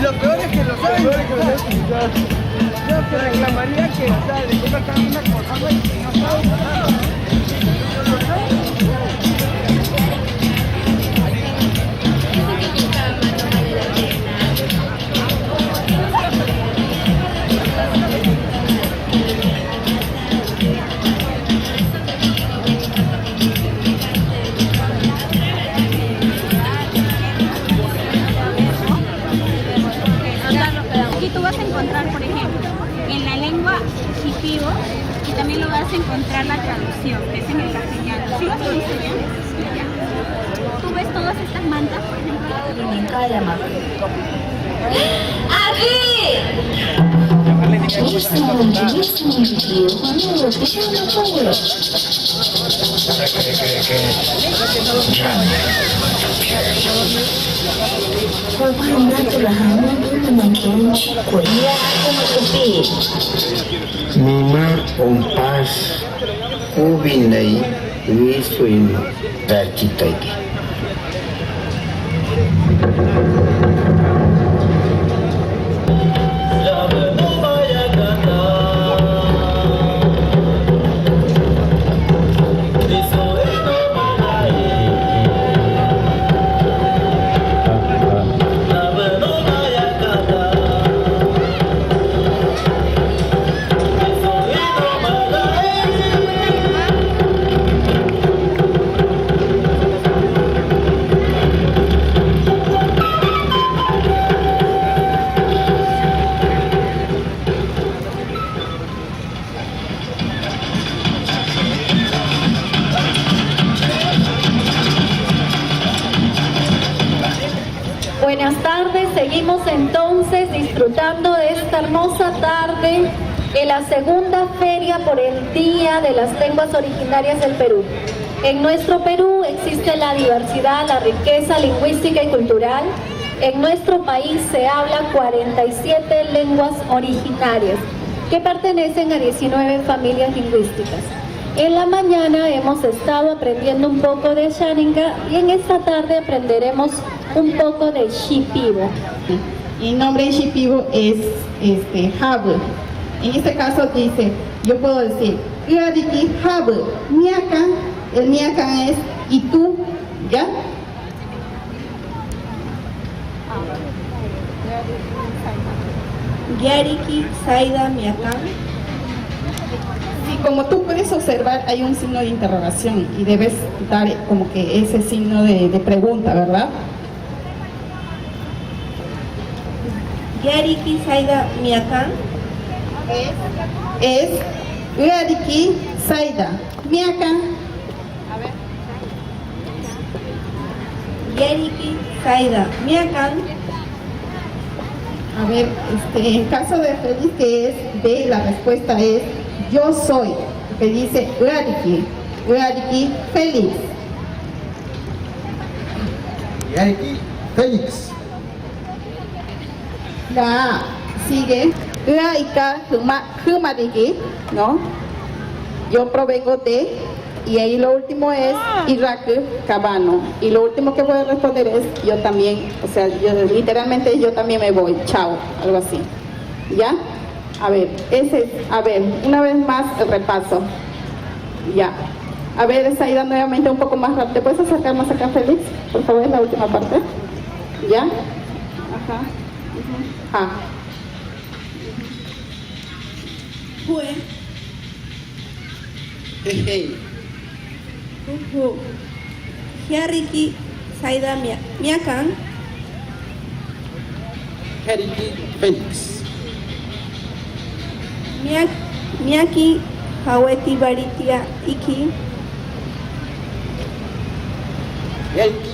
Lo peor es que lo saben. Yo te reclamaría que, o sea, de cómo están una cosa, güey, que no saben nada. Por ejemplo, en la lengua shipibo y también lo vas a encontrar la traducción, que es en el castellano. ¿Sí lo conoces bien? ¿Tú ves todas estas mantas, por ejemplo? Mima umpas ubinai wisuin tercitai. Buenas tardes, seguimos entonces disfrutando de esta hermosa tarde en la segunda feria por el Día de las Lenguas Originarias del Perú. En nuestro Perú existe la diversidad, la riqueza lingüística y cultural. En nuestro país se habla 47 lenguas originarias que pertenecen a 19 familias lingüísticas. En la mañana hemos estado aprendiendo un poco de Sharinga y en esta tarde aprenderemos un poco de Shipibo. El nombre de Shipibo es Habu. En este caso dice, yo puedo decir, Yariki Habu, Miakan, el Miakan es y tú, ¿ya? Yariki Saida Miakan. Sí, como tú puedes observar, hay un signo de interrogación y debes dar como que ese signo de pregunta, ¿verdad? Yariki Saida Miakan es Yariki Saida Miakan. Yariki Saida Miakan. A ver, en caso de Félix, que es B, la respuesta es yo soy, que dice Yariki Félix. Yariki Félix. La A sigue Yaika Humariki, ¿no? Yo provengo de, y ahí lo último es Irak Cabano. Y lo último que voy a responder es yo también, o sea, literalmente yo también me voy, chao, algo así. ¿Ya? A ver, una vez más el repaso. Ya. A ver, Saida, nuevamente un poco más rápido. ¿Te puedes acercar más acá, Félix? Por favor, la última parte. ¿Ya? Ajá. Ah. Fue. Yariki Saida Miakan. Yariki Félix. Miaki Haweti Baritia Iki. Yariki